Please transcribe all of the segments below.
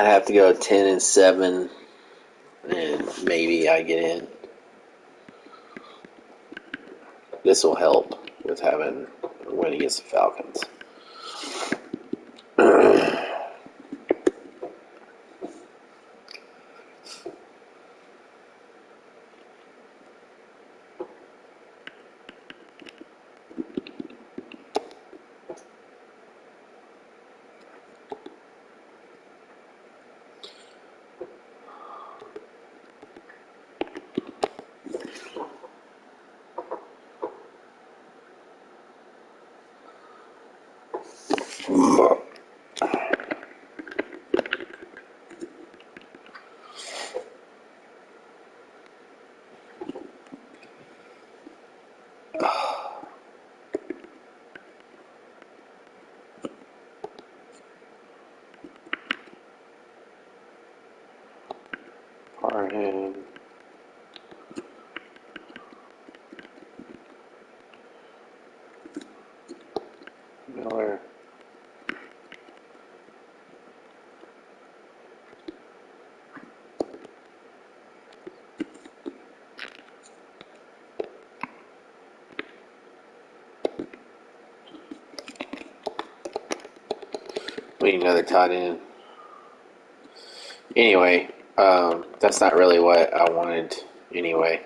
I'd have to go 10-7, and maybe I get in. This will help with having a win against the Falcons. Parham. Miller. We need another tight end. Anyway, that's not really what I wanted anyway.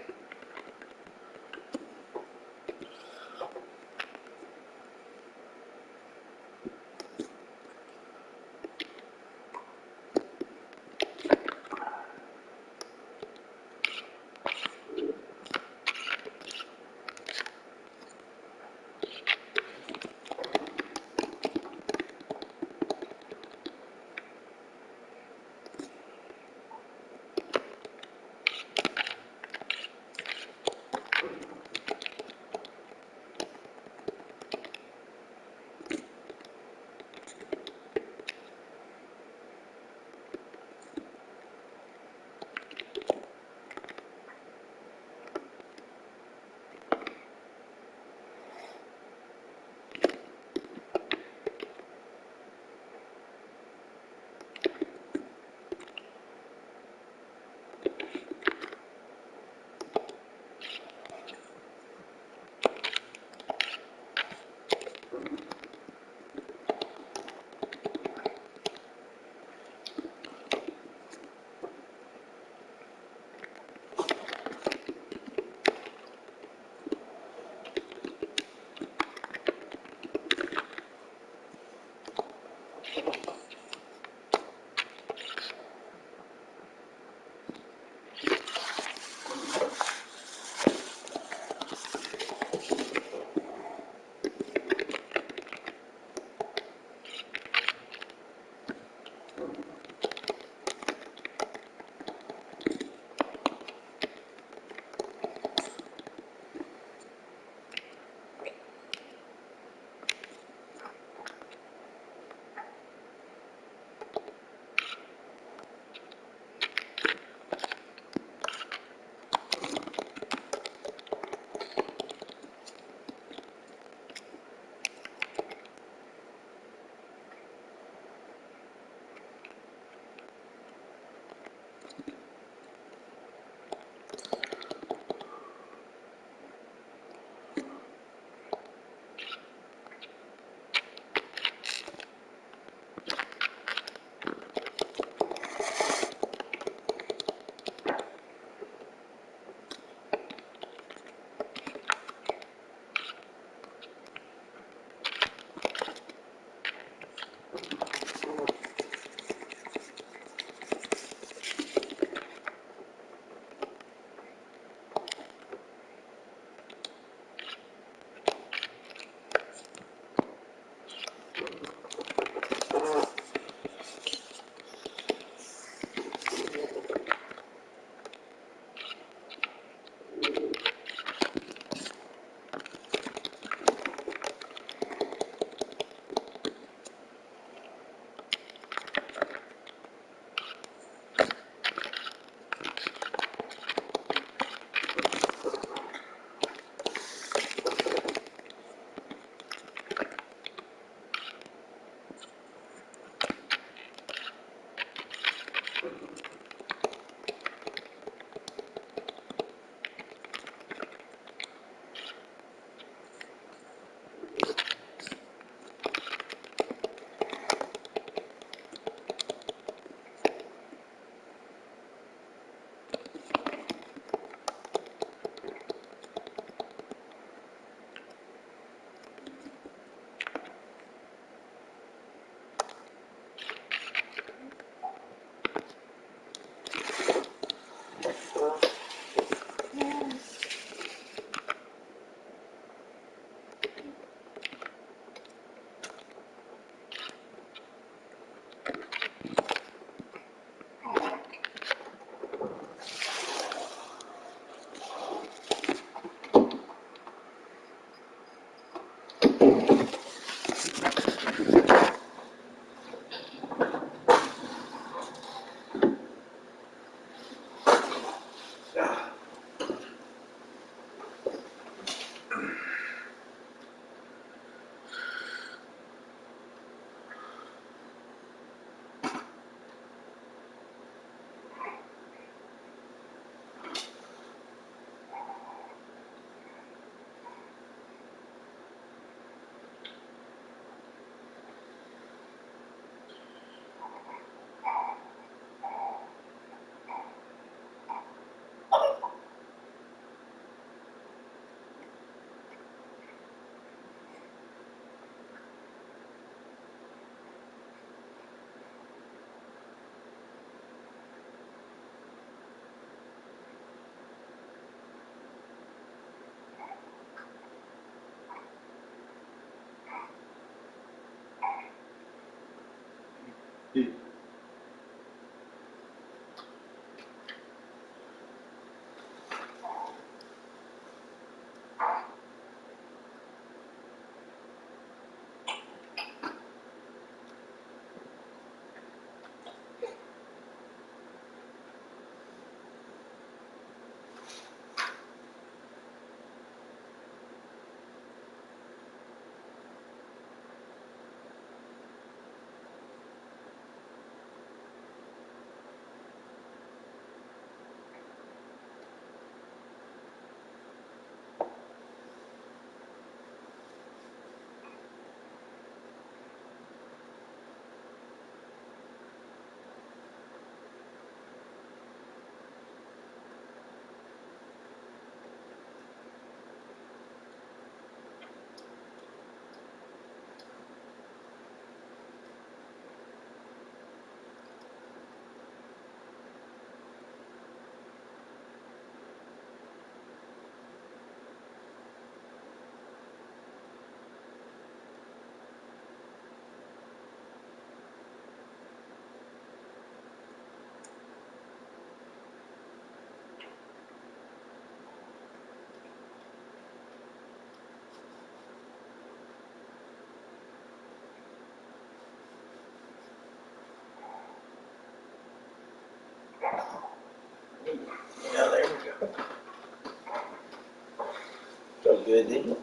Ready?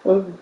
Oh.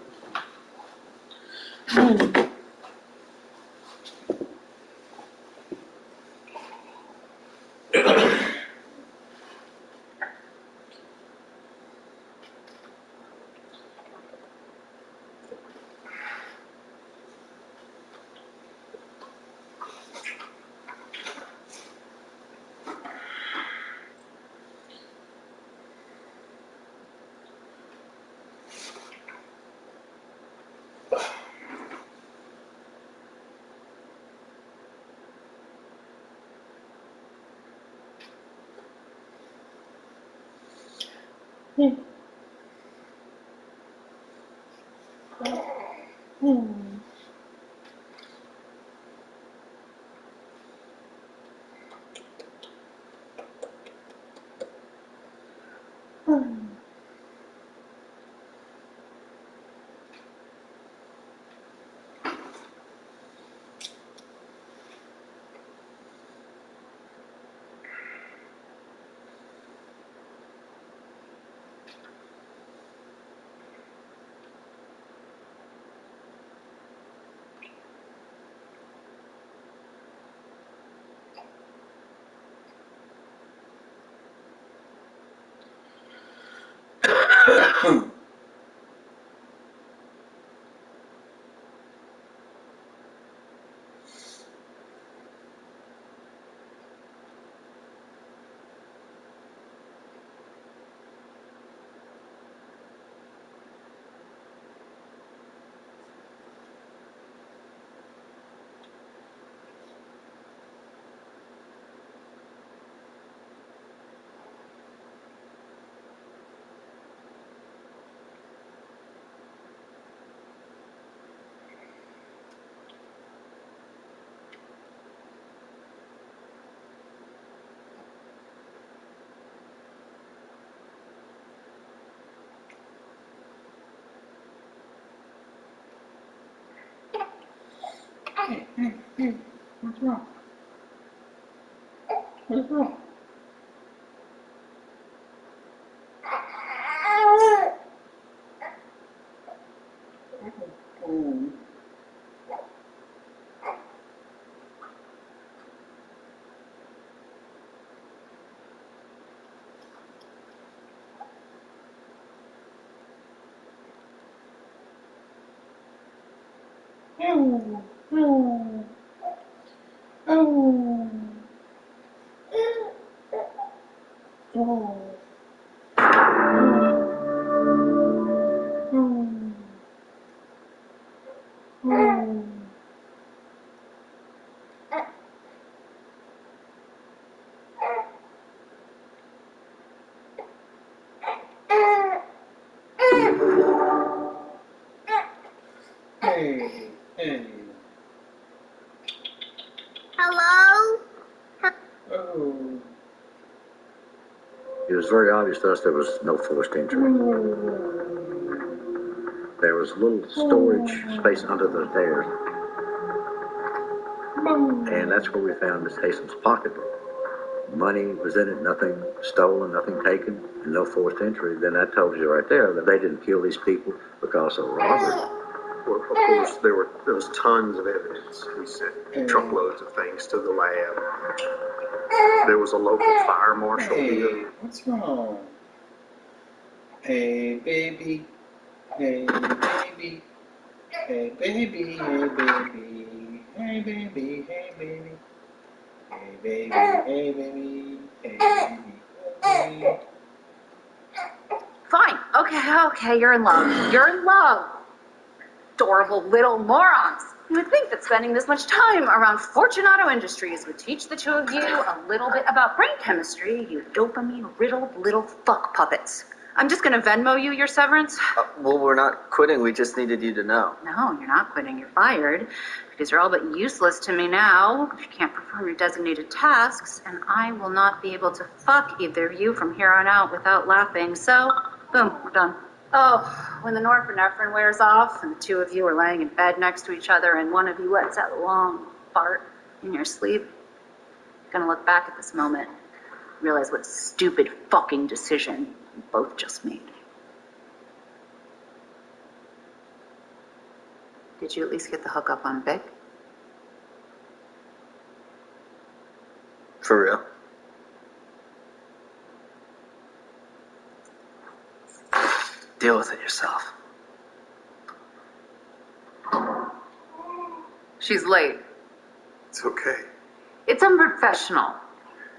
Hey, what's wrong? What's wrong? Oh. Oh. Oh. Oh. Oh. Hey, hey. Hello? Oh. It was very obvious to us there was no forced entry. There was a little storage space under the stairs. And that's where we found Miss Hasten's pocketbook. Money was in it, nothing stolen, nothing taken, and no forced entry. Then that told you right there that they didn't kill these people because of robbery. Well, of course, there was tons of evidence. We sent truckloads of things to the lab. There was a local fire marshal here. What's wrong? Hey, baby. Hey, baby. Hey, baby. Hey, baby. Hey, baby. Hey, baby. Hey, baby. Hey, baby. Hey, baby. Hey, baby. Fine. Okay, you're in love. You're in love. Adorable little morons. You would think that spending this much time around Fortunato Industries would teach the two of you a little bit about brain chemistry, you dopamine-riddled little fuck puppets. I'm just gonna Venmo you your severance. Well, we're not quitting. We just needed you to know. No, you're not quitting. You're fired. Because you're all but useless to me now if you can't perform your designated tasks, and I will not be able to fuck either of you from here on out without laughing. So, boom, we're done. Oh, when the norepinephrine wears off and the two of you are laying in bed next to each other and one of you lets out a long fart in your sleep, you're gonna look back at this moment realize what stupid fucking decision you both just made. Did you at least get the hookup on Vic? For real. Deal with it yourself. She's late. It's okay. It's unprofessional.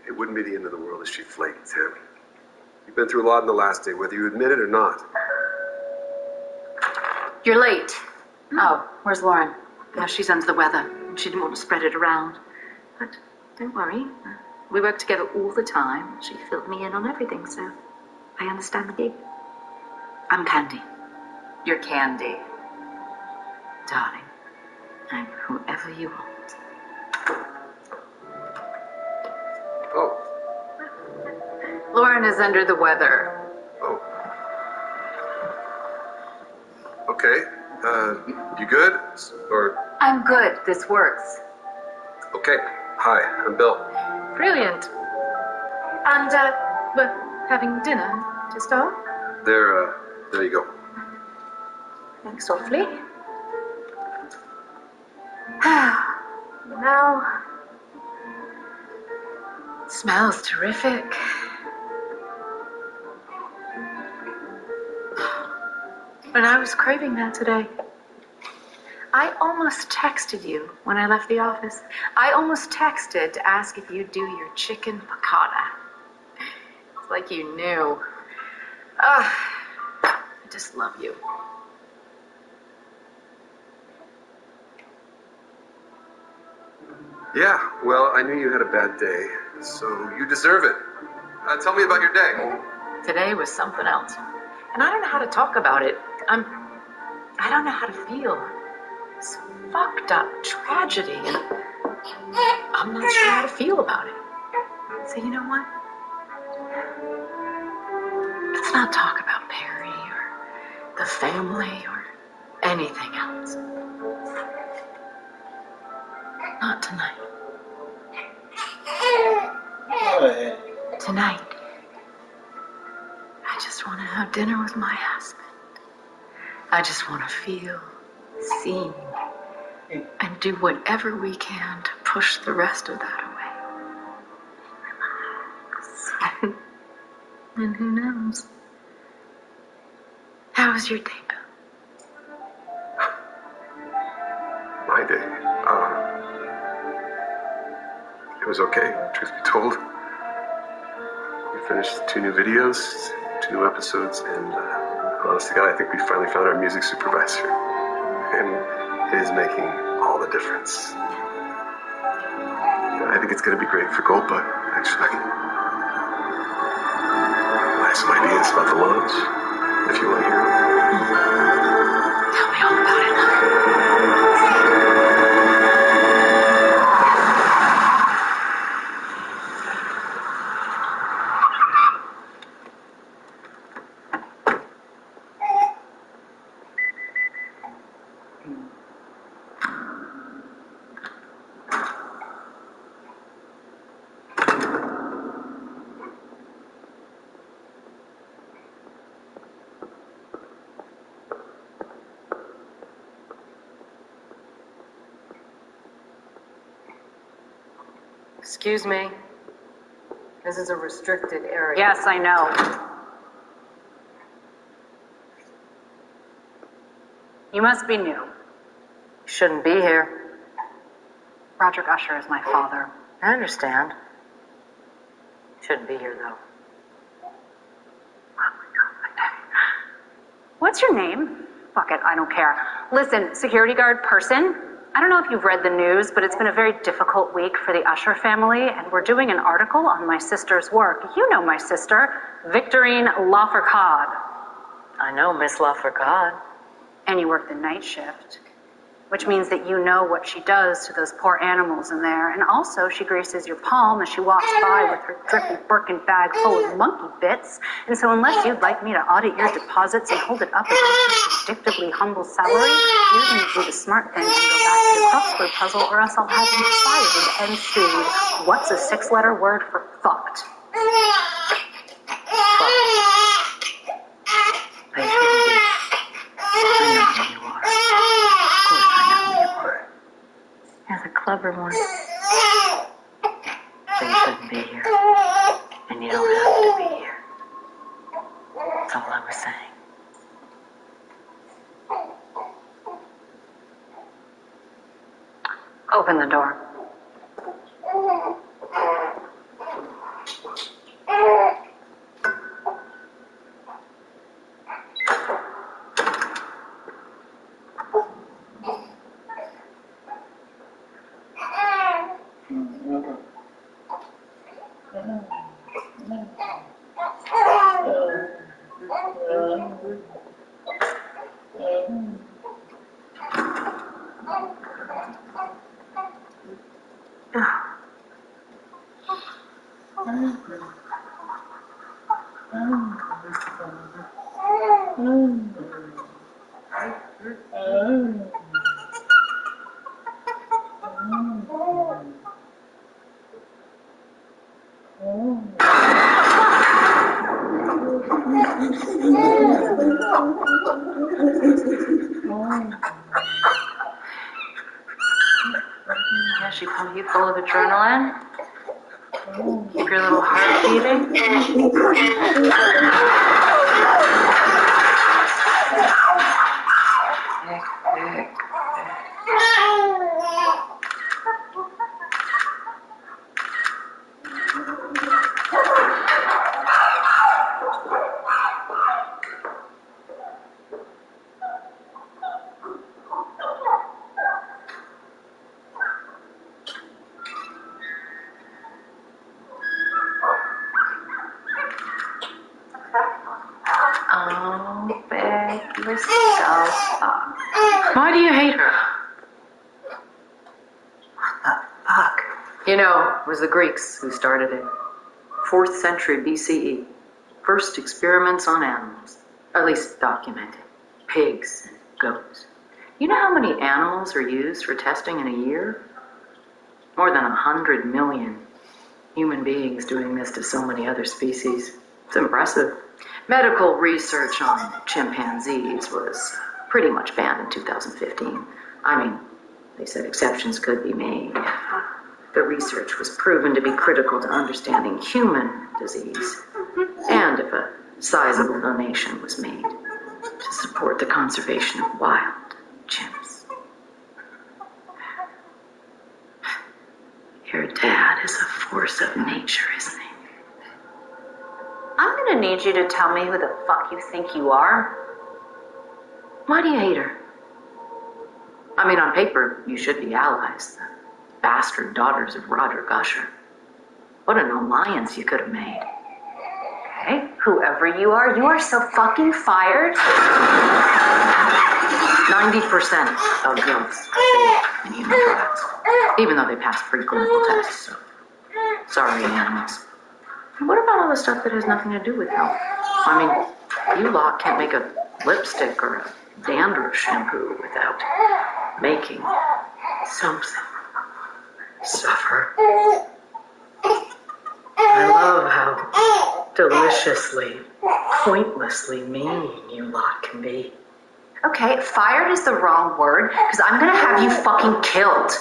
It wouldn't be the end of the world if she flaked, Tammy. You've been through a lot in the last day, whether you admit it or not. You're late. Oh, where's Lauren? Yeah, she's under the weather. She didn't want to spread it around. But don't worry. We work together all the time. She filled me in on everything, so I understand the gig. I'm Candy. You're Candy. Darling, I'm whoever you want. Oh, Lauren is under the weather. oh. Okay. You good? Or, I'm good. This works. okay. Hi, I'm Bill. Brilliant. And, we're having dinner to start? There you go. Thanks awfully. Now, smells terrific. And I was craving that today. I almost texted you when I left the office. I almost texted to ask if you'd do your chicken piccata. It's like you knew. I just love you. Yeah, well, I knew you had a bad day, so you deserve it. Tell me about your day. Today was something else. And I don't know how to talk about it. I don't know how to feel. It's fucked up tragedy, and I'm not sure how to feel about it. So you know what? Let's not talk about Perry or the family or anything else. Not tonight. What? Tonight, I just want to have dinner with my husband. I just want to feel seen and do whatever we can to push the rest of that away. Relax. And who knows? How was your day, Bill? My day. It was okay, truth be told. We finished 2 new videos, 2 new episodes, and honest to God, I think we finally found our music supervisor. And it is making all the difference. I think it's going to be great for Goldbug, actually. I have some ideas about the launch, if you want to hear them. Tell me all about it. Excuse me. This is a restricted area. Yes, I know. You must be new. Shouldn't be here. Roderick Usher is my father. I understand. Shouldn't be here, though. What's your name? Fuck it, I don't care. Listen, security guard person, I don't know if you've read the news, but it's been a very difficult week for the Usher family, and we're doing an article on my sister's work. You know my sister, Victorine Lafourcade. I know Miss Lafourcade. And you work the night shift, which means that you know what she does to those poor animals in there. And also, she greases your palm as she walks by with her drippy Birkin bag full of monkey bits. And so unless you'd like me to audit your deposits and hold it up against your predictably humble salary, you're going to do the smart thing and go back to the crossword puzzle, or else I'll have you fired and sued. What's a 6-letter word for fucked? the clever one. So you shouldn't be here. And you don't have to be here. That's all I was saying. Open the door. Yeah, she pump you full of adrenaline. Keep your little heart beating. Oh, Beck, you're so fucked. Why do you hate her? What the fuck? You know, it was the Greeks who started it. 4th century BCE. First experiments on animals. At least documented. Pigs and goats. You know how many animals are used for testing in a year? More than 100 million. Human beings doing this to so many other species. It's impressive. Medical research on chimpanzees was pretty much banned in 2015. I mean, they said exceptions could be made. The research was proven to be critical to understanding human disease, and if a sizable donation was made to support the conservation of wild chimps. Your dad is a force of nature, isn't he? I'm gonna need you to tell me who the fuck you think you are. Why do you hate her? I mean, on paper, you should be allies. The bastard daughters of Roger Gusher. What an alliance you could have made. Okay, whoever you are so fucking fired. 90% of drugs fail in human trials, even though they pass preclinical tests. So, sorry, animals. What about all the stuff that has nothing to do with health? I mean, you lot can't make a lipstick or a dandruff shampoo without making something suffer. I love how deliciously, pointlessly mean you lot can be. Okay, fired is the wrong word, because I'm gonna have you fucking killed.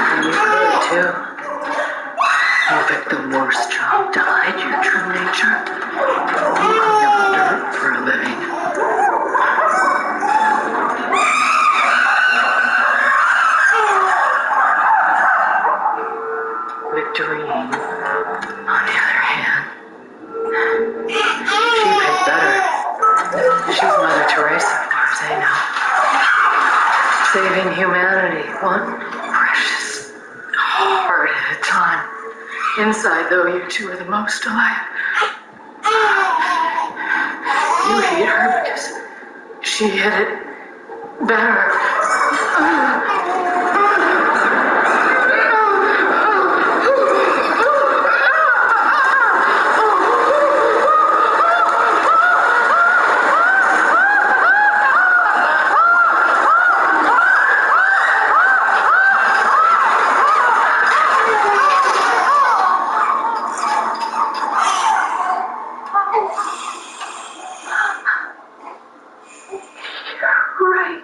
And you could too. You picked the worst job to hide your true nature. You clean up dirt for a living. Victorine, on the other hand, she picked better. She's Mother Teresa, as far as I know. Saving humanity, one precious heart at a time. Inside, though, you two are the most alike. You hate her because she hit it better. Right.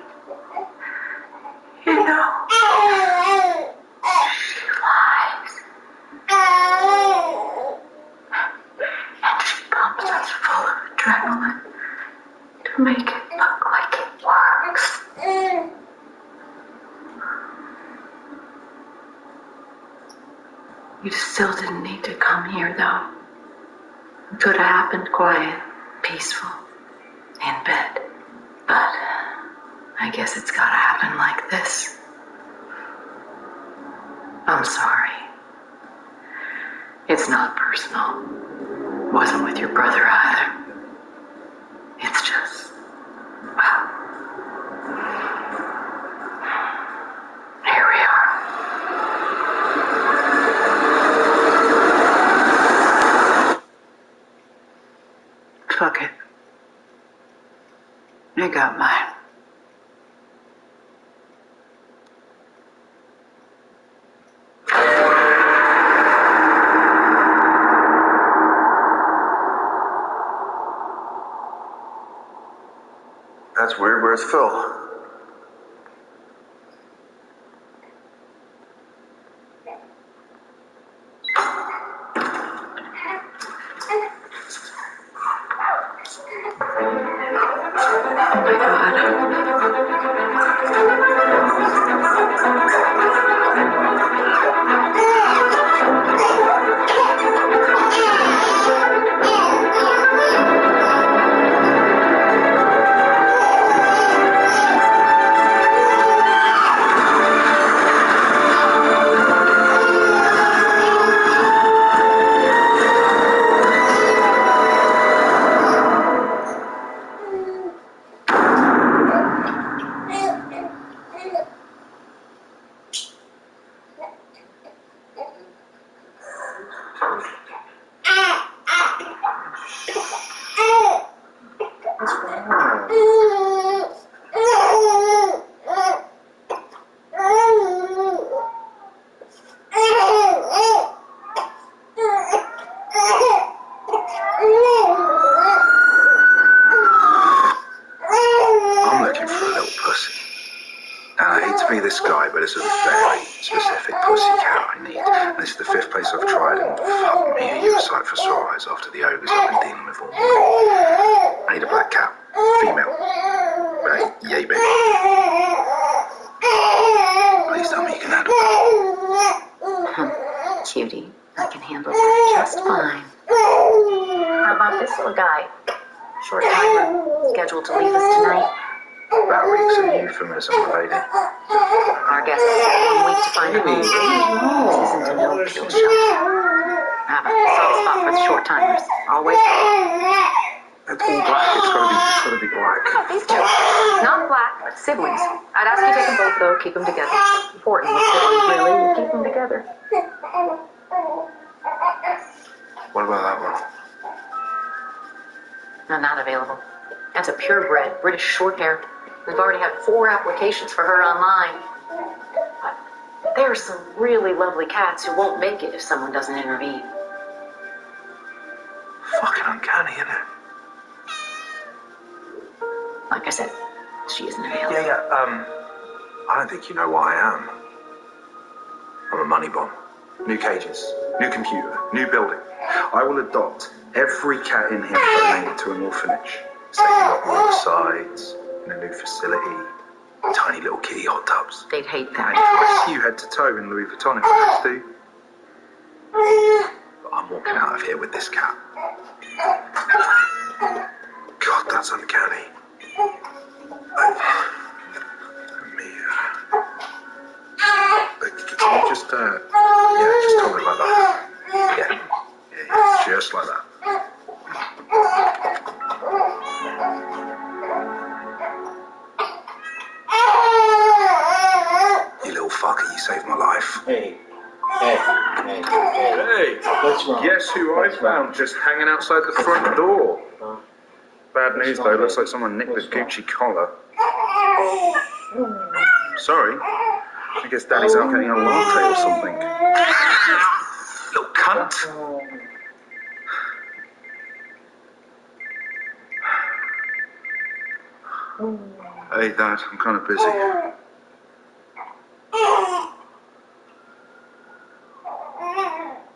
You still didn't need to come here, though. It could have happened quiet, peaceful, in bed. But I guess it's gotta happen like this. I'm sorry. It's not personal. Wasn't with your brother either. It's just... well, here we are. Fuck it. You got mine. That's weird. Where's Phil? Oh my God. What's wrong? I'm looking for a little pussy. And I hate to be this guy, but it's a very specific pussy cat I need. And this is the 5th place I've tried, and fuck me, are you a sight for sore eyes after the ogres I've been dealing with all morning. I need a black cat. Female. Yay, baby. Please tell me you can handle that. Cutie, I can handle that just fine. How about this little guy? Short timer, scheduled to leave us tonight. That week's a euphemism, lady. Our guest has 1 week to find a home. This isn't a no-kill shelter. Have a soft spot for the short timers. Always. It's all black. It's gotta be black. These two. Not black, but siblings. I'd ask you to take them both, though. Keep them together. Important with siblings, really. You keep them together. What about that one? No, not available. That's a purebred British short hair. We've already had 4 applications for her online. But there are some really lovely cats who won't make it if someone doesn't intervene. Fucking uncanny, isn't it? Like I said, she isn't available. Yeah. I don't think you know what I am. I'm a money bomb. New cages, new computer, new building. I will adopt every cat in here and donate it to an orphanage. Set you up alongside in a new facility. Tiny little kitty hot tubs. They'd hate And that. dress you head to toe in Louis Vuitton if I have to. But I'm walking out of here with this cat. God, that's uncanny. Can you just, just hold it like that. Yeah, just like that. You little fucker, you saved my life. Hey. Hey, What's wrong? guess who I found just hanging outside the front door? Bad news though, looks like someone nicked the Gucci collar. Sorry, I guess Daddy's out getting a latte or something. Little cunt. Hey Dad, I'm kind of busy.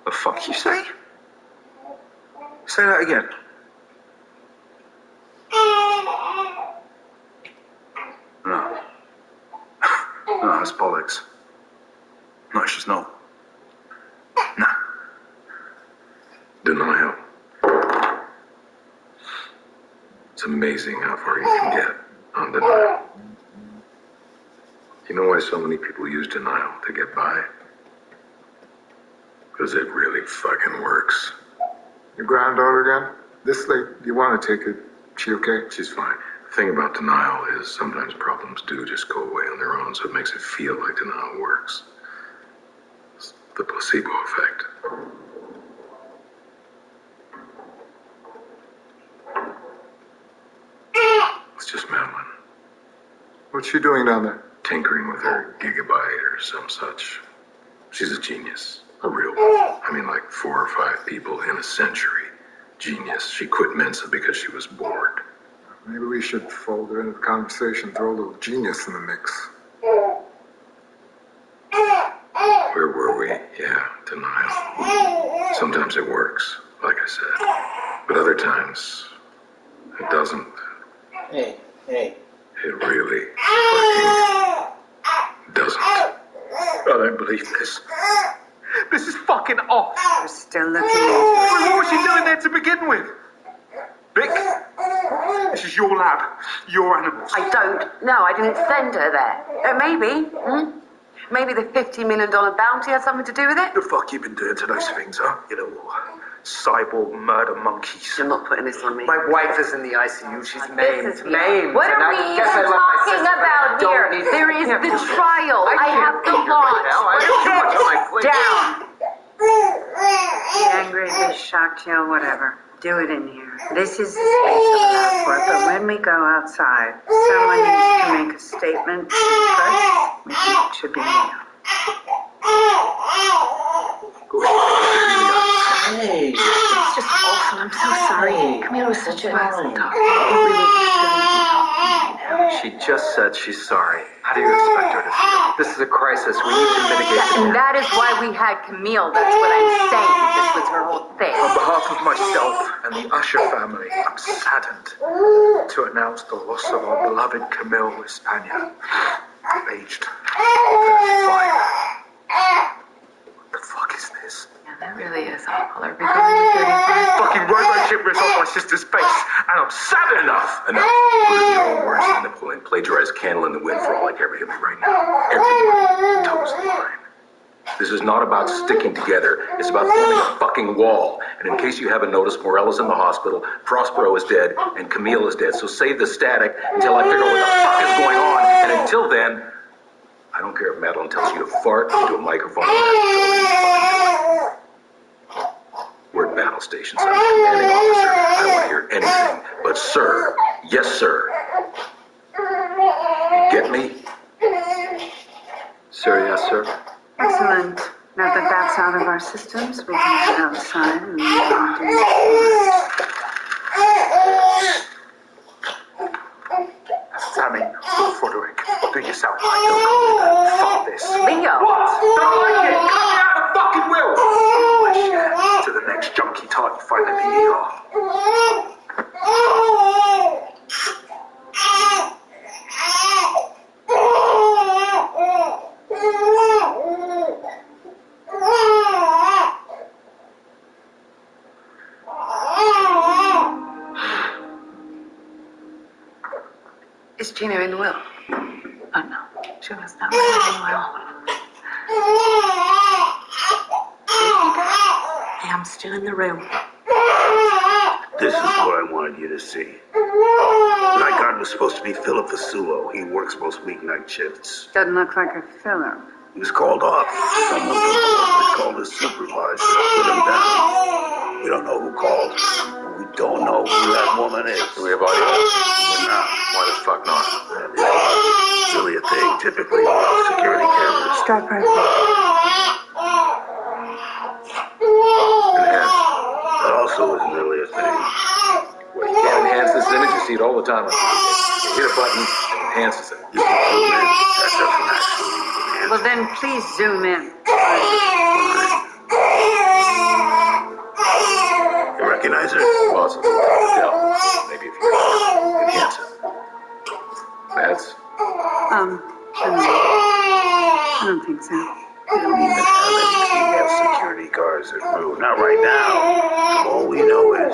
The fuck you say? Say that again. No. No, that's bollocks. No, she's not. Nah. Denial. It's amazing how far you can get on denial. You know why so many people use denial to get by? Because it really fucking works. Your granddaughter again? This late, you want to take her? She okay? She's fine. The thing about denial is sometimes problems do just go away on their own, so it makes it feel like denial works. It's the placebo effect. It's just Madeline. What's she doing down there? Tinkering with her gigabyte or some such. She's a genius. A real one. I mean, like 4 or 5 people in a century. Genius. She quit Mensa because she was bored. Maybe we should fold her into the conversation, throw a little genius in the mix. Where were we? Yeah, denial. Sometimes it works, like I said. But other times, it doesn't. Hey. It really fucking doesn't. I don't believe this. This is fucking off. You're still looking at her. Well, what was she doing there to begin with? Vic, this is your lab, your animals. I didn't send her there. Maybe. Maybe the $50 million bounty had something to do with it? The fuck you been doing to those things, huh? You know, cyborg murder monkeys. You're not putting this on me. My wife is in the ICU. She's maimed. What are we even talking about here? There is the trial. I have the launch. Down. Be angry, be shocked, yell, whatever. Do it in here. This is the space allowed for it, but when we go outside, someone needs to make a statement. First, we think it should be me. Hey. It's just awful. I'm so sorry. Camille was such a pleasant talker. She just said she's sorry. How do you expect her to feel? This is a crisis. We need to mitigate the And that is why we had Camille. That's what I'm saying. This was her whole thing. On behalf of myself and the Usher family, I'm saddened to announce the loss of our beloved Camille Espana, aged 35. What the fuck is this? Yeah, that really is awful. Are we going to Fucking robo-chip rips off my sister's face, and I'm sad enough. Enough. Put in your own words and the point. Plagiarize Candle in the Wind for all I care. Hear me right now. Everyone toes the line. This is not about sticking together. It's about forming a fucking wall. And in case you haven't noticed, Morella's in the hospital, Prospero is dead, and Camille is dead. So save the static until I figure out what the fuck is going on. And until then, I don't care if Madeline tells you to fart into a microphone. We're at battle station, so I'm a commanding officer. I don't want to hear anything but sir. Yes, sir. You get me? Sir, yes, sir. Excellent. Now that that's out of our systems, we can head outside and do Sammy, Frederick, do you sound like you're coming back? Fuck this. Leo. What? Don't like it? Cut me out of the fucking will! To the next junkie type you find at the ER. Is Gina in the will? Oh, no. She was not really well. Hey, I'm still in the room. This is what I wanted you to see. Night guard was supposed to be Philip Vasulo. He works most weeknight shifts. Doesn't look like a filler. He was called off. Someone from the called his supervisor to put him down. We don't know who called. We don't know who that woman is. Do we have audio? No. Why the fuck not? It's really a thing, typically off security cameras. Stop right there. Enhance. That also isn't really a thing. Well, you can't enhance this image. You see it all the time. You hit a button, it enhances it. You can zoom in. That doesn't actually enhance. Well, then please zoom in. You recognize her? Possibly. Yeah. Maybe if you enhance it. That's I don't think so. We don't even have any female security guards at Rue. Not right now. All we know is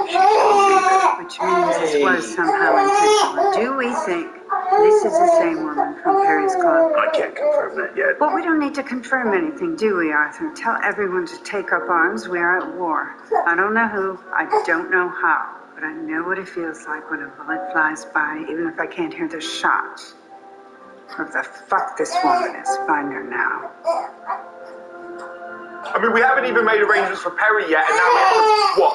she's gonna be there. Which means this was somehow intentional. Do we think this is the same woman from Perry's Club? I can't confirm that yet. Well, we don't need to confirm anything, do we, Arthur? Tell everyone to take up arms. We are at war. I don't know who. I don't know how. But I know what it feels like when a bullet flies by, even if I can't hear the shot. Whoever the fuck this woman is, find her now. I mean, we haven't even made arrangements for Perry yet, and now we have to, what?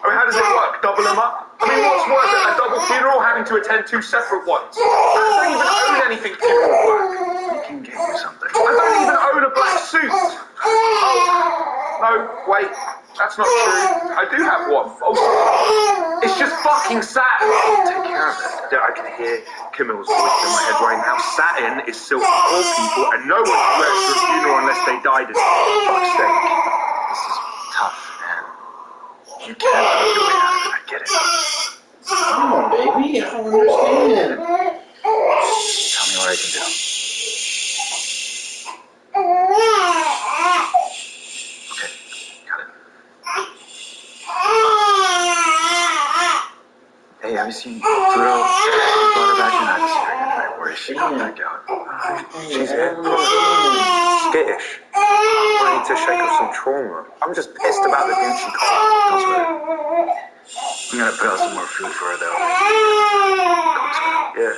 I mean, how does it work? Double them up? I mean, what's worse, a double funeral, having to attend two separate ones? I don't even own anything funeral work. We can get you something. I don't even own a black suit. Oh, no, wait, that's not true. I do have one. Oh, it's just fucking satin. Take care of it. I can hear Camille's voice in my head right now. Satin is silk for poor people, and no one wears to a funeral unless they died in it. For fuck's sake. This is tough, man. You can't let it really happen. I get it. Come on, baby. I don't understand. Tell me what I can do. Okay, got it. Hey, have you seen Pluto? We brought her back in. I just figured, right, where is she going back out? She's skittish. I need to shake off some trauma. I'm just pissed about the dude she called. Goes with it. I'm gonna put out some more food for her, though. Yeah.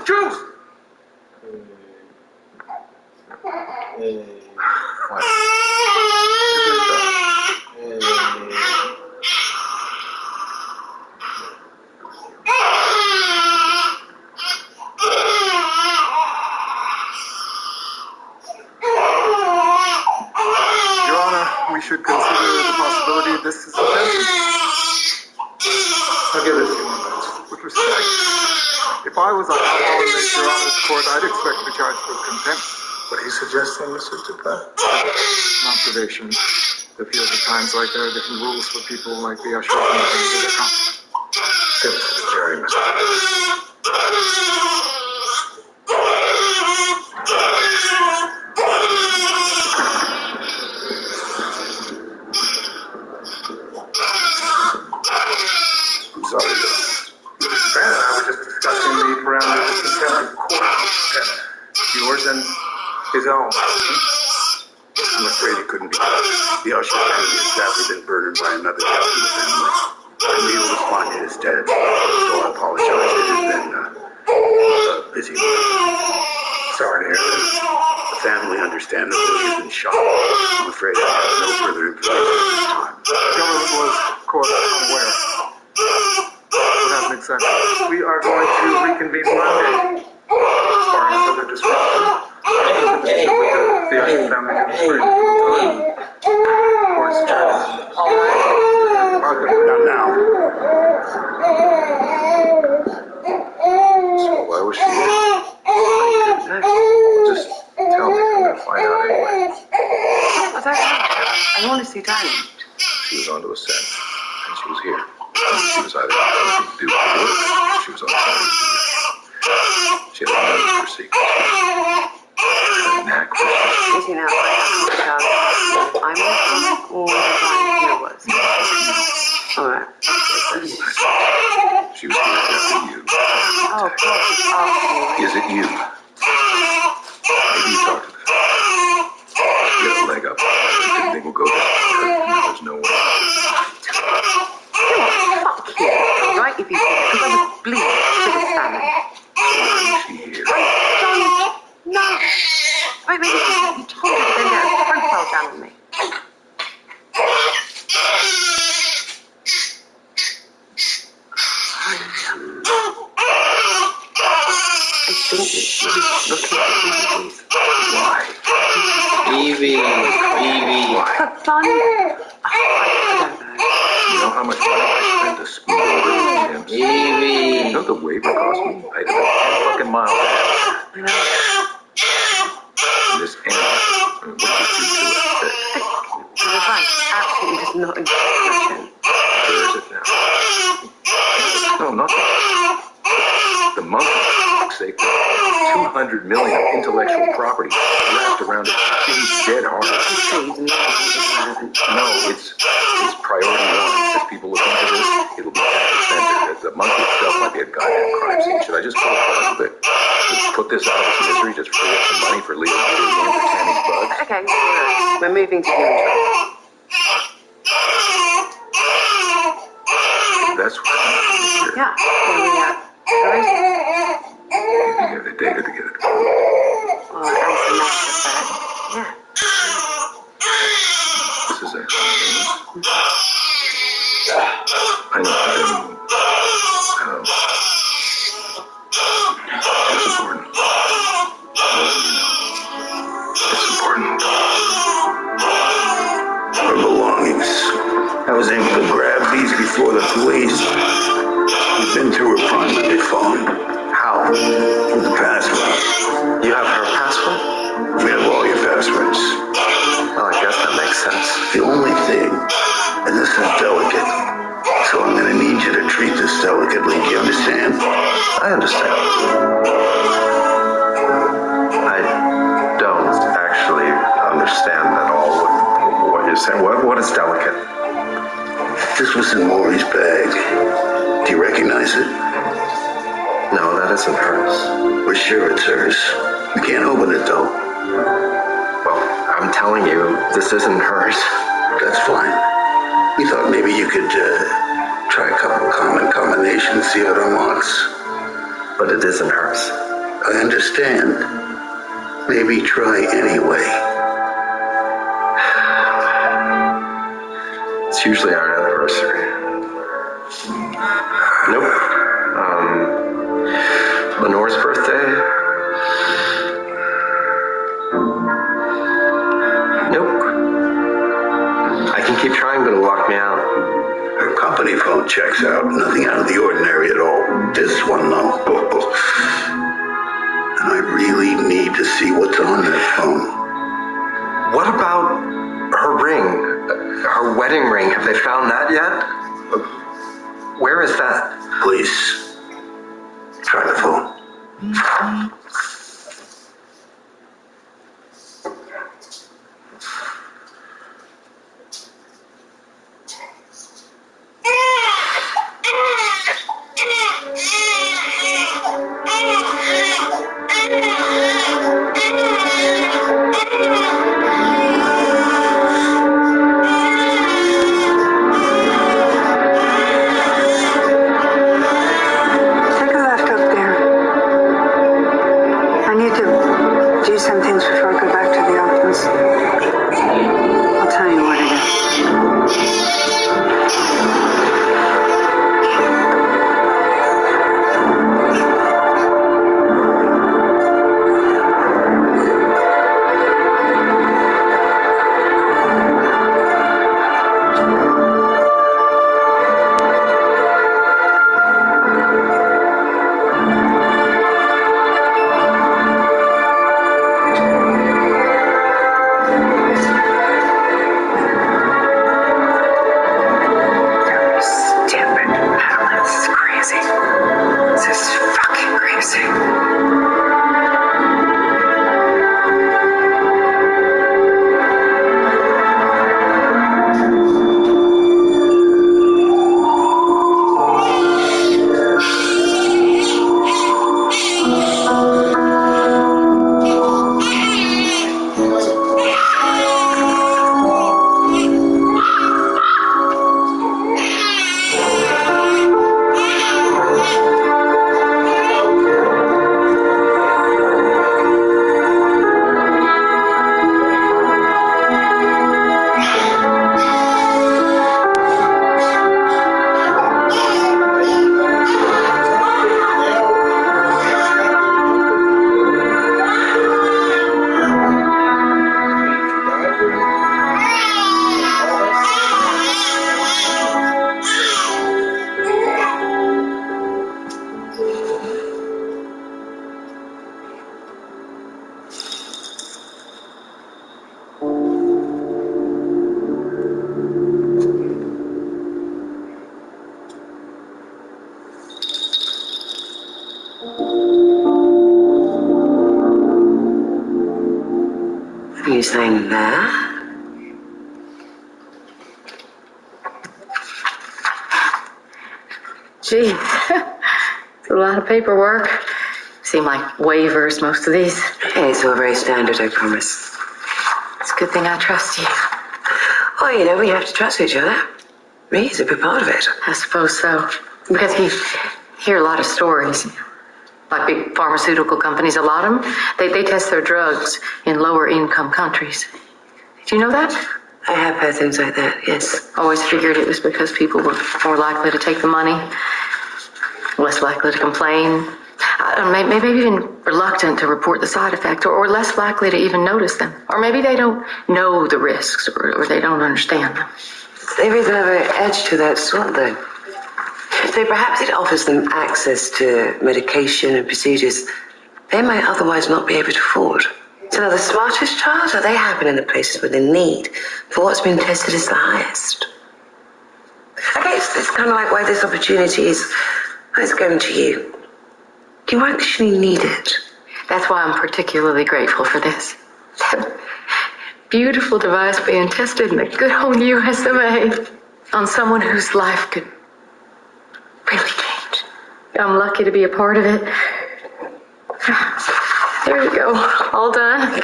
Jules! What? Your Honor, we should consider the possibility this is offensive. I'll give it a few minutes. With respect, if I was a high lawmaker on this court, I'd expect to be charged with contempt. What are you suggesting, Mr. Dupa? An observation. There feels at times like there are different rules for people like the usher and the council. Send it to the jury, Mr. I'm sorry, Brad and I were just discussing the parameters of contempt of court. Yours and his own. I'm afraid it couldn't be done. The usher family has sadly been murdered by another death in the family. And Neil responded is dead, so I apologize. It has been a busy week. Sorry to hear that. The family understandably has been shot. I'm afraid I have no further information at this time. The government was, of course, unaware. What happened exactly? We are going to reconvene Monday. Barring further disruption. The usher family can free. Of course. Arthur, not now. So why was she here? Just tell me. I'm gonna find out anyway. I want to see Diamond. She was onto a set, and she was here. She was either having to do with the work, or she was on the She had a knack for secrets. A knack for secrets. Is he now I'm with or there was? All right. She was here after you. Oh, of course. Oh, Is it you? Maybe you talk to the family. Get a leg up. I think we'll go there. There's no way. fuck you. Right, if you think, because I was bleeding for this family. Why is she here? No. Wait, maybe you told her to bend her profile down on me. I think that she was looking at these. Why? Evie. For fun? I don't know. You know how much money I spent to smooth over these gems? Evie. You know the waiver cost me? I had about 10 fucking miles to have. I know. This animal, what did you do to it? The device absolutely does not include aggression. Where is it now? No, nothing. The monkey, for fuck's sake, 200 million of intellectual property wrapped around its dead heart. No, it's priority one. If people look into this, it'll be at the center. The monkey itself might be a goddamn crime scene. Should I just pull it bit? Just put this out of its misery, just free up some money for Leo's video game for Tammy's bugs? Okay, we're moving to human trial. That's what I'm Yeah, You have the data to get it. Well, as a matter of fact, yeah. This is actually I know it's important. It's important. Our belongings. I was able to grab these before the police. We've been through her primary phone. How? With the password. You have her password? We have all your passwords. Well, I guess that makes sense. The only thing, and this is delicate, so I'm going to need you to treat this delicately. Do you understand? I understand. I don't actually understand at all what you're saying. What is delicate? This was in Maury's bag. Do you recognize it? No, that isn't hers. We're sure it's hers. We can't open it, though. Well, I'm telling you, this isn't hers. That's fine. We thought maybe you could try a couple common combinations, see how it unlocks. But it isn't hers. I understand. Maybe try anyway. It's usually our anniversary. Nope. Lenore's birthday? Nope. I can keep trying, but it'll lock me out. Her company phone checks out. Nothing out of the ordinary at all. This one, though. And I really need to see what's on that phone. What about her ring? Her wedding ring? Have they found that yet? Where is that? Please. Try the phone. Take a left up there. Are you saying there? Gee, it's a lot of paperwork. Seem like waivers, most of these. Hey, it's all very standard, I promise. It's a good thing I trust you. Well, you know, we have to trust each other. Me is a big part of it. I suppose so. Because we hear a lot of stories. Like big pharmaceutical companies, a lot of them, they test their drugs in lower income countries. Did you know that? I have heard things like that, yes. Always figured it was because people were more likely to take the money, less likely to complain, maybe even reluctant to report the side effects, or less likely to even notice them. Or maybe they don't know the risks, or they don't understand them. There is another edge to that sword, though. So perhaps it offers them access to medication and procedures they might otherwise not be able to afford. So now the smartest trials, they happen in the places where the need for what's been tested is the highest. I guess it's kind of like why this opportunity is going to you. You actually need it. That's why I'm particularly grateful for this. That beautiful device being tested in the good old US of A on someone whose life could really change. I'm lucky to be a part of it. There you go, all done.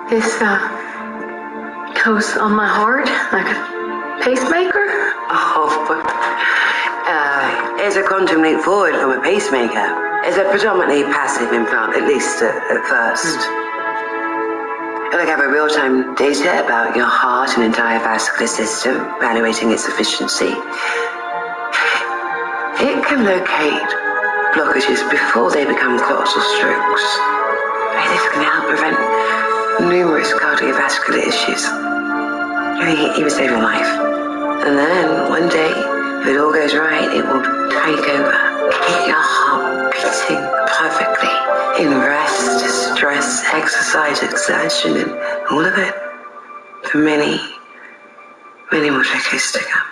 This goes on my heart like a pacemaker. Oh, but it's a quantum leap forward from a pacemaker. It's a predominantly passive implant, at least at first. Like have a real-time data about your heart and entire vascular system, evaluating its efficiency. It can locate blockages before they become clots or strokes. This can help prevent numerous cardiovascular issues. Even save your life. And then, one day, if it all goes right, it will take over. Get your heart beating perfectly. In rest, stress, exercise, exertion, and all of it. For many, many more decades to come.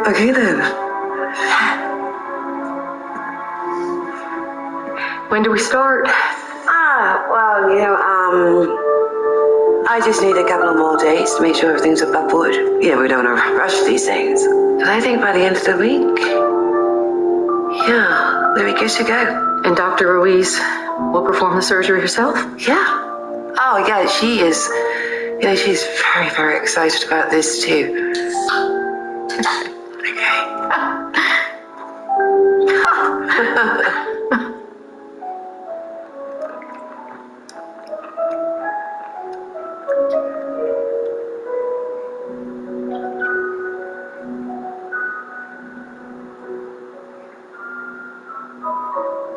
Okay then. When do we start? Well, you know, I just need a couple more days to make sure everything's above board. You know, we don't want to rush these things. But I think by the end of the week, yeah, we'll be good to go. And Dr. Ruiz will perform the surgery herself? Yeah. Oh, yeah, she is. You know, she's very, very excited about this too.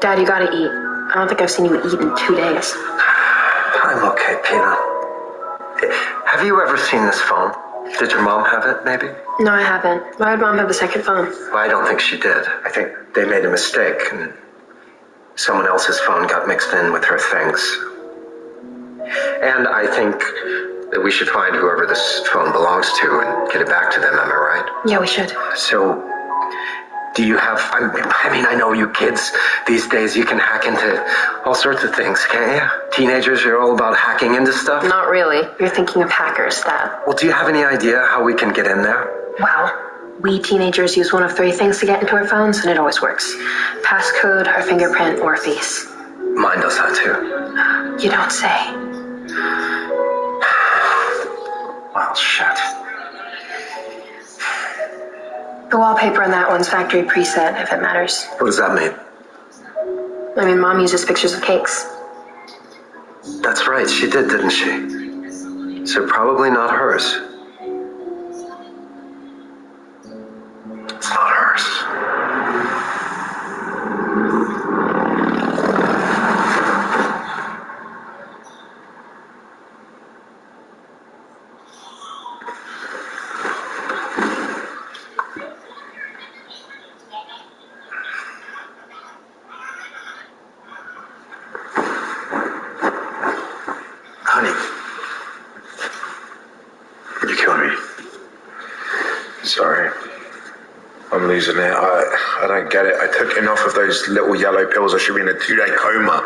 Dad, you gotta eat. I don't think I've seen you eat in 2 days. I'm okay, Pina. Have you ever seen this phone? Did your mom have it, maybe? No, I haven't. Why would Mom have a second phone? Well, I don't think she did. I think they made a mistake, and someone else's phone got mixed in with her things. And I think that we should find whoever this phone belongs to and get it back to them, am I right? Yeah, we should. So, do you have... I mean, I know you kids these days, you can hack into all sorts of things, can't you? Teenagers are all about hacking into stuff. Not really. You're thinking of hackers, Dad. Well, do you have any idea how we can get in there? Wow. We teenagers use one of 3 things to get into our phones, and it always works. Passcode, our fingerprint, or face. Mine does that too. You don't say. Well, shit. The wallpaper on that one's factory preset, if it matters. What does that mean? I mean, Mom uses pictures of cakes. That's right, she did, didn't she? So probably not hers. It's not hers. losing it. I don't get it. I took enough of those little yellow pills. I should be in a 2-day coma.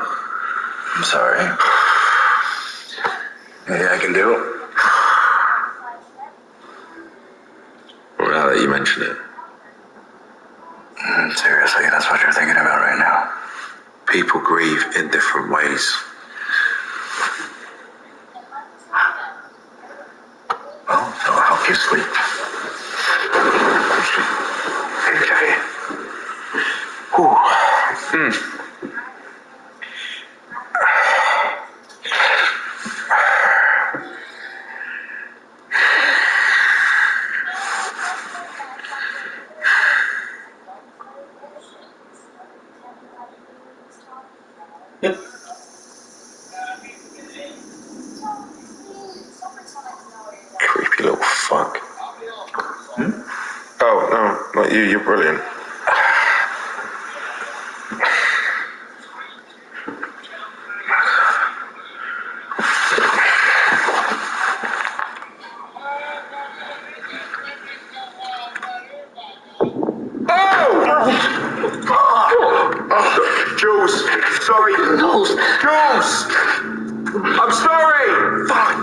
I'm sorry. Maybe I can do it. Well, now that you mention it. Seriously, that's what you're thinking about right now? People grieve in different ways. Well, I'll help you sleep. Okay. Creepy little fuck. Oh, no, not you. You're brilliant. Jules, sorry. Jules. Jules! I'm sorry! Fuck!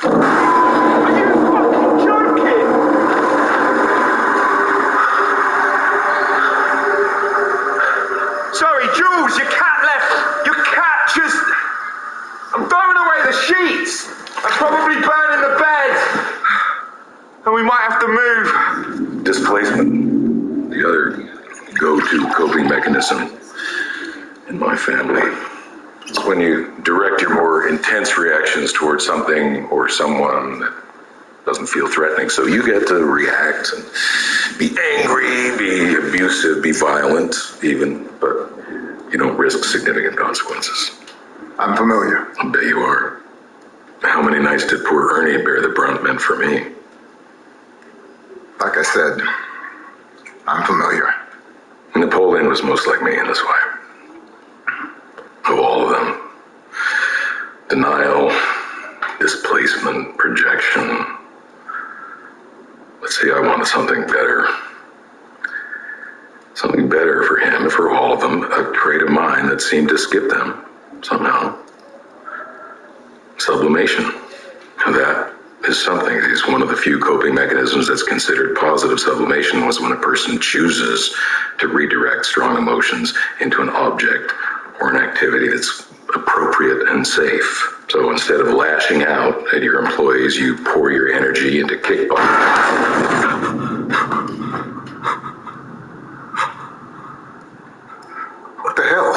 Are you fucking joking? Sorry, Jules, your cat left. Your cat just... I'm throwing away the sheets. I'm probably burning the bed. And we might have to move. Displacement, the other go-to coping mechanism in my family. It's when you direct your more intense reactions towards something or someone that doesn't feel threatening. So you get to react and be angry, be abusive, be violent even, but you don't risk significant consequences. I'm familiar. I bet you are. How many nights did poor Ernie bear the brunt meant for me? Like I said, I'm familiar. Napoleon was most like me in this way. Of all of them. Denial, displacement, projection. Let's see, I wanted something better. Something better for him and for all of them. A trait of mine that seemed to skip them, somehow. Sublimation. Now that is something. It's one of the few coping mechanisms that's considered positive. Sublimation was when a person chooses to redirect strong emotions into an object or an activity that's appropriate and safe. So instead of lashing out at your employees, you pour your energy into kickboxing. What the hell?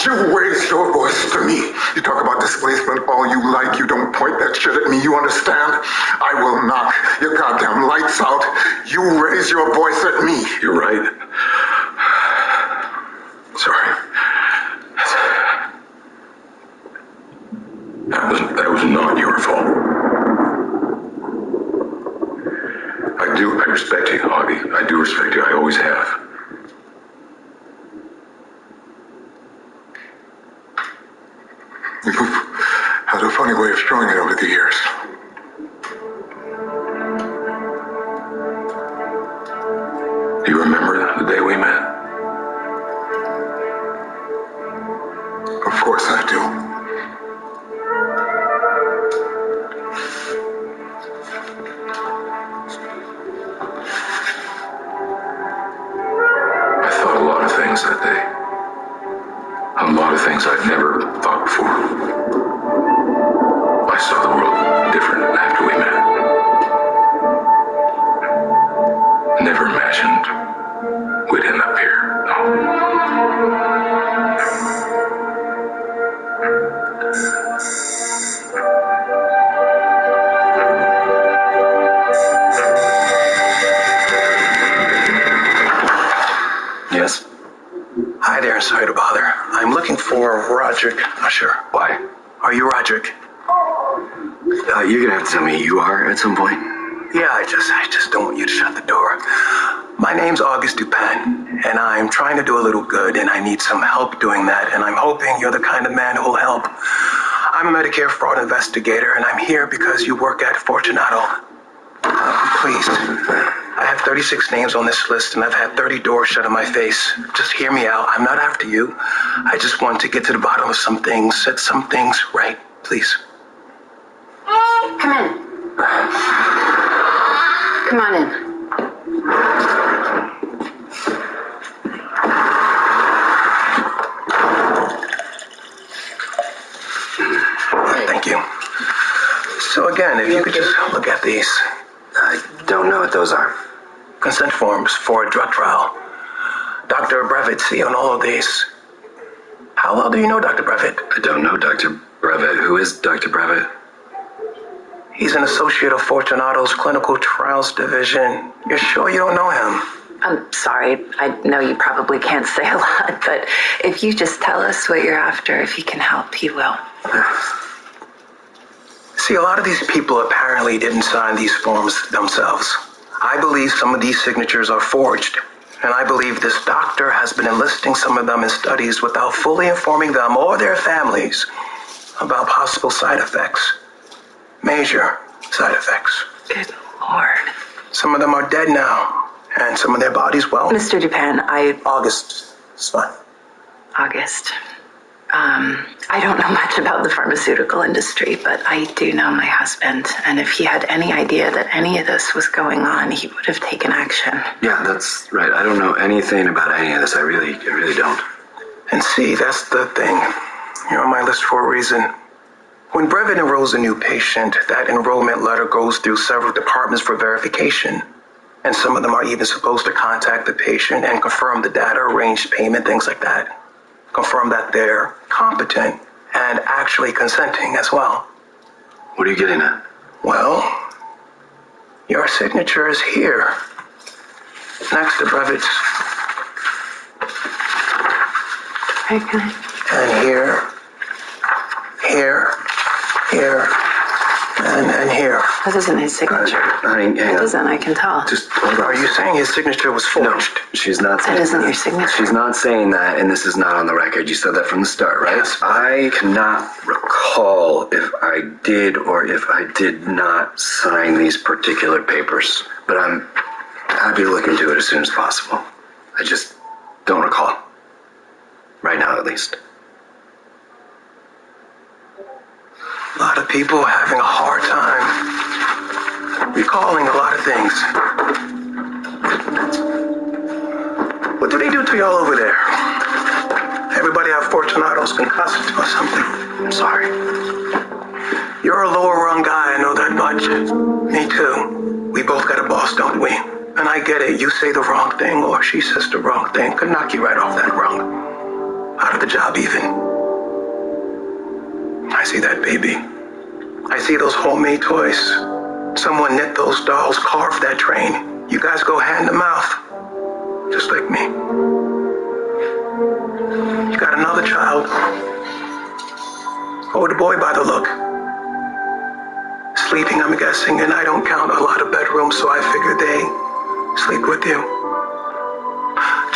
You raise your voice to me. You talk about displacement all you like. You don't point that shit at me. You understand? I will knock your goddamn lights out. You raise your voice at me. You're right. Sorry. That was not your fault. I respect you, Augie. I do respect you. I always have. You've had a funny way of showing it over the years. Do you remember the day we met? Of course I do. I thought a lot of things that day. A lot of things I'd never thought before. I saw the world different after we met. Never imagined we'd end up here, no. Yes? Hi there, sorry to bother. I'm looking for Roderick Usher. Why? Are you Roderick? You're gonna have to tell me who you are at some point. Yeah, I just don't want you to shut the door. My name's August Dupin, and I'm trying to do a little good, and I need some help doing that, and I'm hoping you're the kind of man who'll help. I'm a Medicare fraud investigator, and I'm here because you work at Fortunato. Please. I have 36 names on this list, and I've had 30 doors shut in my face. Just hear me out. I'm not after you. I just want to get to the bottom of some things, set some things right. Please. Come in. Come on in. Thank you. So again, if you could just look at these. I don't know what those are. Consent forms for a drug trial. Dr. Brevitt, see on all of these. How well do you know Dr. Brevitt? I don't know Dr. Brevitt. Who is Dr. Brevitt? He's an associate of Fortunato's Clinical Trials Division. You're sure you don't know him? I'm sorry. I know you probably can't say a lot, but if you just tell us what you're after, if he can help, he will. See, a lot of these people apparently didn't sign these forms themselves. I believe some of these signatures are forged, and I believe this doctor has been enlisting some of them in studies without fully informing them or their families about possible side effects. Major side effects. Good Lord. Some of them are dead now, and some of their bodies, well... Mr. Dupin, August. It's fine. August. I don't know much about the pharmaceutical industry, but I do know my husband, and if he had any idea that any of this was going on, he would have taken action. Yeah, that's right. I don't know anything about any of this. I really don't. And see, that's the thing. You're on my list for a reason. When Brevitt enrolls a new patient, that enrollment letter goes through several departments for verification. And some of them are even supposed to contact the patient and confirm the data, arrange payment, things like that. Confirm that they're competent and actually consenting as well. What are you getting at? Well, your signature is here, next to Brevitt's. Okay. And here, and here. That isn't his signature. Hang It on. isn't, I can tell. Just hold on. Are you saying his signature was forged? No, she's not saying That isn't your signature. She's not saying that, and this is not on the record. You said that from the start, right? Yes. I cannot recall if I did or if I did not sign these particular papers, but I'm happy to look into it as soon as possible. I just don't recall. Right now, at least. A lot of people having a hard time recalling a lot of things. What do they do to y'all over there? Everybody at Fortunato's concussed or something? I'm sorry. You're a lower rung guy, I know that much. Me too. We both got a boss, don't we? And I get it, you say the wrong thing or she says the wrong thing, could knock you right off that rung. Out of the job even. I see that baby. I see those homemade toys. Someone knit those dolls, carved that train. You guys go hand to mouth. Just like me. You got another child. Older boy by the look. Sleeping, I'm guessing, and I don't count a lot of bedrooms, so I figure they sleep with you.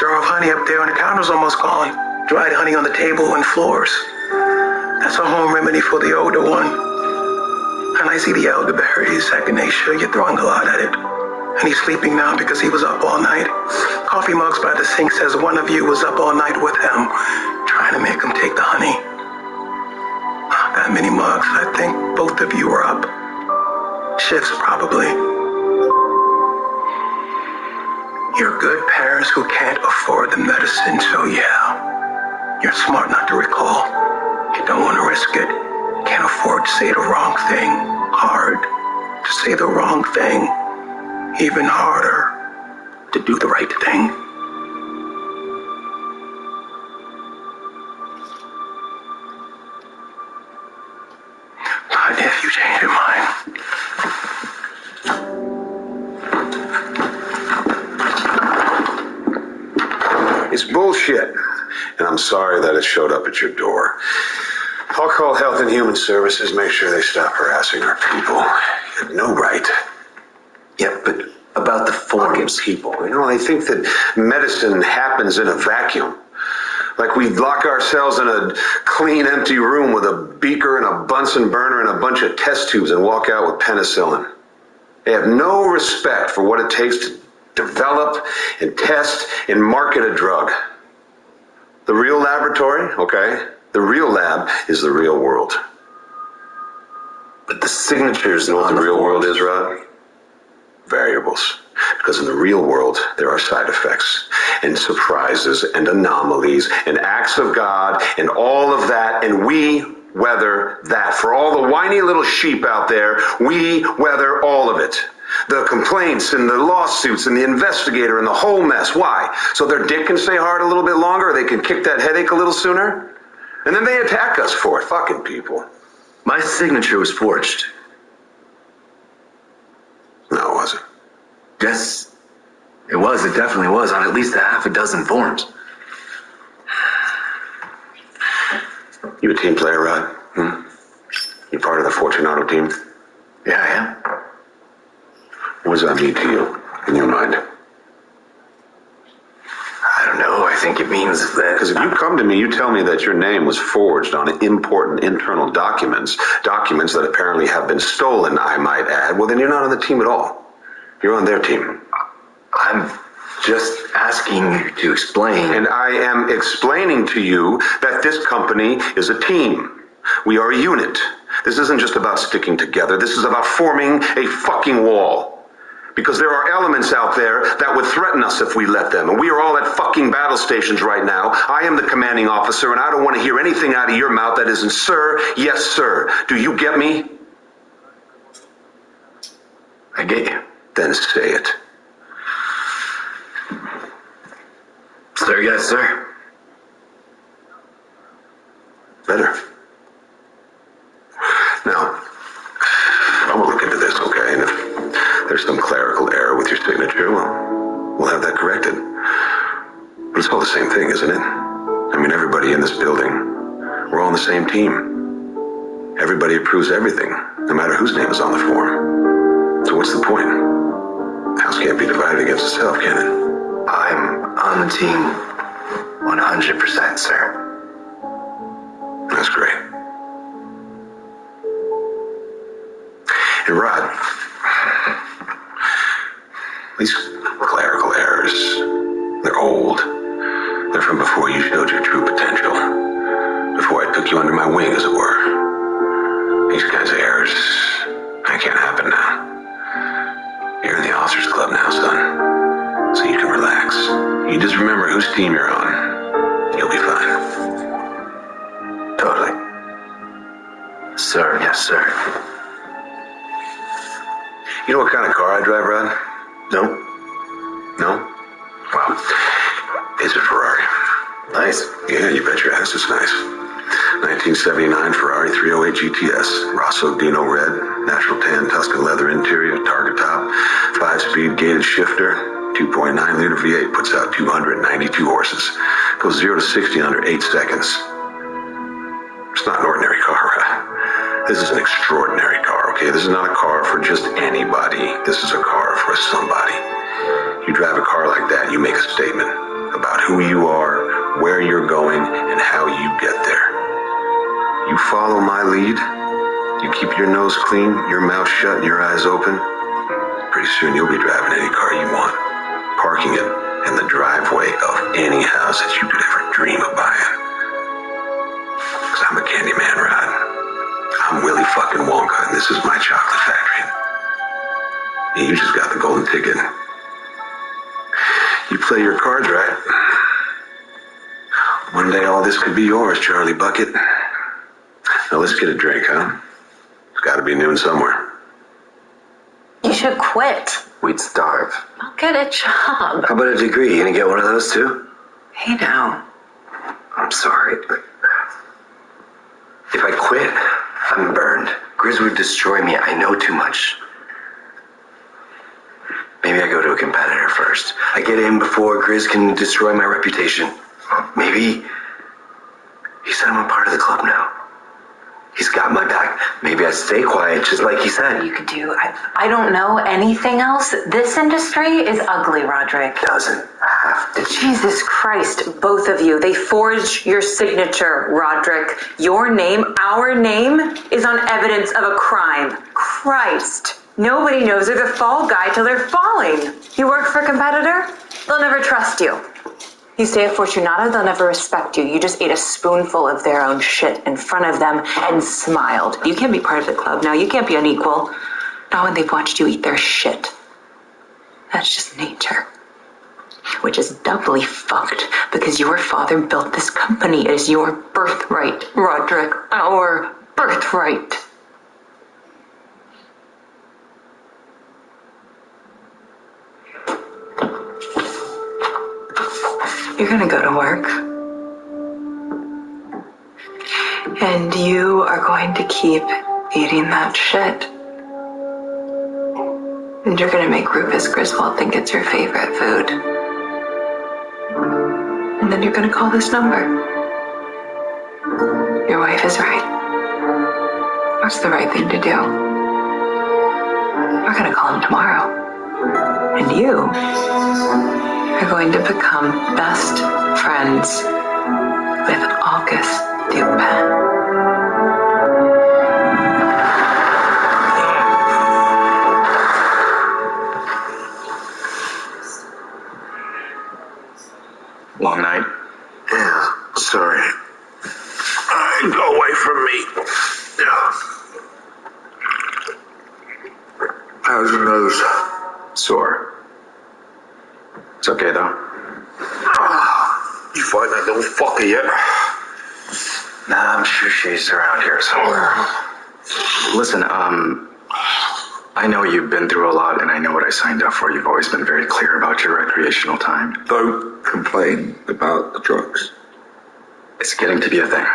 Jar of honey up there on the counter's almost gone. Dried honey on the table and floors. That's a home remedy for the older one. And I see the elderberries, echinacea, you're throwing a lot at it. And he's sleeping now because he was up all night. Coffee mugs by the sink says one of you was up all night with him, trying to make him take the honey. That many mugs, I think both of you were up. Shifts, probably. You're good parents who can't afford the medicine, so yeah. You're smart not to recall. You don't want to risk it. Can't afford to say the wrong thing. Hard to say the wrong thing. Even harder to do the right thing. But if you change your mind, it's bullshit. And I'm sorry that it showed up at your door. I'll call Health and Human Services, make sure they stop harassing our people. You have no right. Yeah, but about the forms. People, you know, they think that medicine happens in a vacuum. Like we lock ourselves in a clean, empty room with a beaker and a Bunsen burner and a bunch of test tubes and walk out with penicillin. They have no respect for what it takes to develop and test and market a drug. The real laboratory, okay? The real lab is the real world. But the signatures You know what the real world is, Rod? Variables. Because in the real world, there are side effects and surprises and anomalies and acts of God and all of that, and we weather that. For all the whiny little sheep out there, we weather all of it. The complaints and the lawsuits and the investigator and the whole mess. Why? So their dick can stay hard a little bit longer, or they can kick that headache a little sooner? And then they attack us for it. Fucking people. My signature was forged. No, it wasn't. Yes, it was. It definitely was on at least a half a dozen forms. You a team player, Rod? You part of the Fortunato team? Yeah, I am. What does that mean to you, in your mind? I don't know. I think it means that... Because if you come to me, you tell me that your name was forged on important internal documents that apparently have been stolen, I might add, well, then you're not on the team at all. You're on their team. I'm just asking you to explain. And I am explaining to you that this company is a team. We are a unit. This isn't just about sticking together. This is about forming a fucking wall. Because there are elements out there that would threaten us if we let them. And we are all at fucking battle stations right now. I am the commanding officer, and I don't want to hear anything out of your mouth that isn't, sir, yes, sir. Do you get me? I get you. Then say it. Sir, yes, sir. Better. Now, I'm gonna look into this, okay? And if there's some clerical error with your signature, well, we'll have that corrected. But it's all the same thing, isn't it? I mean, everybody in this building, we're all on the same team. Everybody approves everything, no matter whose name is on the form. So what's the point? House can't be divided against itself, can it? I'm on the team 100%, sir. That's great. And Rod, these clerical errors, they're old. They're from before you showed your true potential. Before I took you under my wing, as it were. These kinds of errors, that can't happen now. You're in the officers club now, son. So you can relax. You just remember whose team you're on. You'll be fine. Totally. Sir, yes, sir. You know what kind of car I drive, Rod? No. No? Well, it's a Ferrari. Nice. Yeah, you bet your ass it's nice. 1979 Ferrari 308 GTS. Rosso Dino red, natural tan Tuscan leather interior, target top, 5-speed gated shifter, 2.9 liter V8, puts out 292 horses. Goes 0 to 60 in under 8 seconds. It's not an ordinary car, right? This is an extraordinary car, okay? This is not a car for just anybody. This is a car for somebody. You drive a car like that, you make a statement about who you are, where you're going, and how you get there. You follow my lead, you keep your nose clean, your mouth shut, and your eyes open, pretty soon you'll be driving any car you want, parking it in the driveway of any house that you could ever dream of buying. Because I'm a candy man, Rod. I'm Willy fucking Wonka, and this is my chocolate factory. And you just got the golden ticket. You play your cards right. One day all this could be yours, Charlie Bucket. Now let's get a drink, huh? It's gotta be noon somewhere. You should quit. We'd starve. I'll get a job. How about a degree? You gonna get one of those too? Hey now. I'm sorry, but if I quit, I'm burned. Grizz would destroy me. I know too much. Maybe I go to a competitor first. I get in before Grizz can destroy my reputation. Maybe he said I'm a part of the club now. He's got my back. Maybe I stay quiet, just like he said. You could do. I don't know anything else. This industry is ugly, Roderick. Doesn't have to. Jesus Christ, both of you. They forged your signature, Roderick. Your name, our name, is on evidence of a crime. Christ. Nobody knows they're the fall guy till they're falling. You work for a competitor? They'll never trust you. You stay at Fortunata, they'll never respect you. You just ate a spoonful of their own shit in front of them and smiled. You can't be part of the club now. You can't be unequal. Not when they've watched you eat their shit. That's just nature. Which is doubly fucked because your father built this company. It is your birthright, Roderick. Our birthright. You're gonna go to work. And you are going to keep eating that shit. And you're gonna make Rufus Griswold think it's your favorite food. And then you're gonna call this number. Your wife is right. What's the right thing to do? We're gonna call him tomorrow. And you are going to become best friends with August Dupin. Long night? Yeah, sorry. Go away from me. How's your nose? Sore. It's okay, though. You find that little fucker yet? Nah, I'm sure she's around here somewhere. Listen, I know you've been through a lot, and I know what I signed up for. You've always been very clear about your recreational time. Don't complain about the drugs. It's getting to be a thing.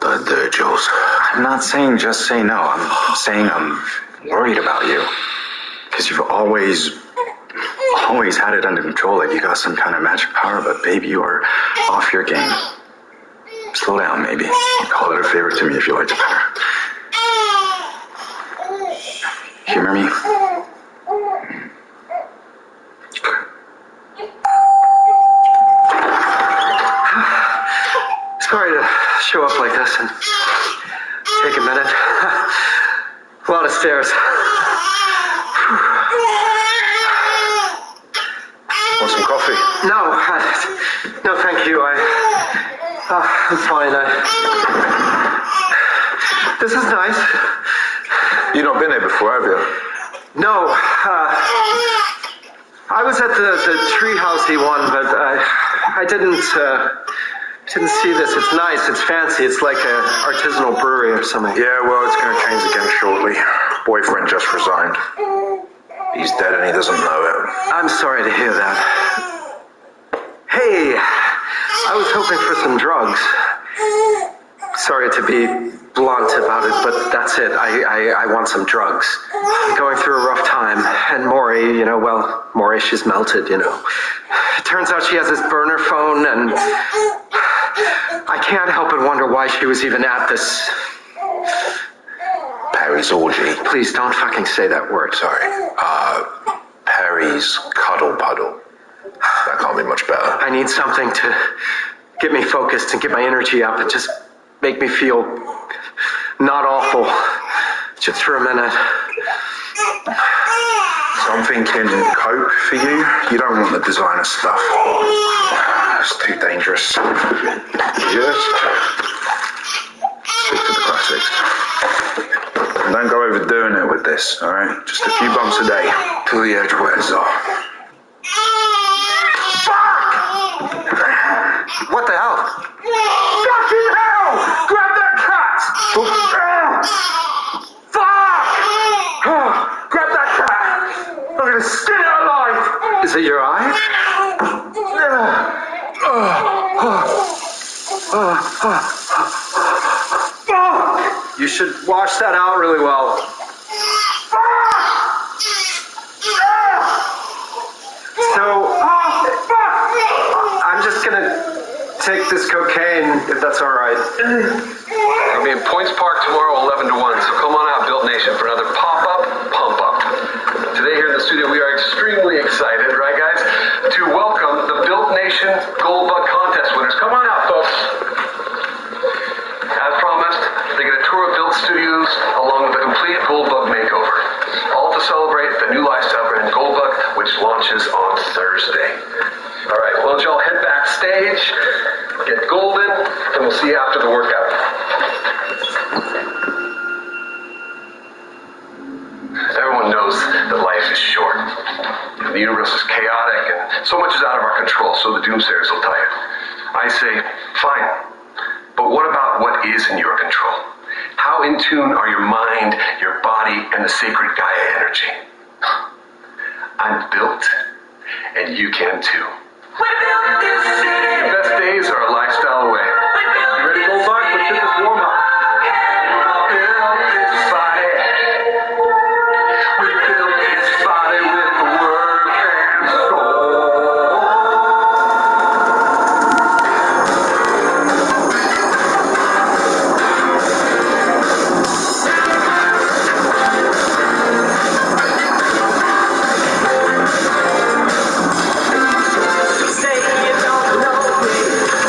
Don't do it, Jules. I'm not saying just say no. I'm saying I'm worried about you. Because you've always had it under control, like you got some kind of magic power, but baby, you are off your game. Slow down, maybe. Call it a favor to me if you like it better. Humor me? Sorry to show up like this and take a minute. A lot of stairs. Want some coffee? No, no, thank you. I'm fine. This is nice. You've not been here before, have you? No, I was at the treehousey one, but I didn't see this. It's nice. It's fancy. It's like an artisanal brewery or something. Yeah, well, it's going to change again shortly. Boyfriend just resigned. He's dead and he doesn't know it. I'm sorry to hear that. Hey, I was hoping for some drugs. Sorry to be blunt about it, but that's it. I want some drugs. I'm going through a rough time. And Maury, Maury, she's melted, It turns out she has this burner phone, and I can't help but wonder why she was even at this. Perry's orgy. Please don't fucking say that word. Sorry. Perry's cuddle puddle. That can't be much better. I need something to get me focused and get my energy up and just make me feel not awful. Just for a minute. So I'm thinking coke for you. You don't want the designer stuff. It's too dangerous. Just stick to the classics. And don't go overdoing it with this, alright? Just a few bumps a day till the edge wears off. What the hell? Fucking hell! Grab that cat! Fuck! Grab that cat! I'm gonna skin it alive! Is it your eye? You should wash that out really well. So, I'm just gonna take this cocaine, if that's all right. I'll be in Points Park tomorrow, 11 to 1. So come on out, Built Nation, for another pop-up, pump-up. Today here in the studio, we are extremely excited, right, guys, to welcome the Built Nation Gold Bug Contest winners. Come on out, folks. As promised, they get a tour of Built Studios along with a complete Gold Bug makeover. All to celebrate the new lifestyle brand Gold Bug, which launches on Thursday. All right, well, y'all head backstage, get golden, and we'll see you after the workout. Everyone knows that life is short. The universe is chaotic, and so much is out of our control, so the doomsayers will tell you. I say, fine, but what about what is in your control? How in tune are your mind, your body, and the sacred Gaia energy? I'm built, and you can too. We built this city. Best days are a lifestyle away. You ready, Gold Bug?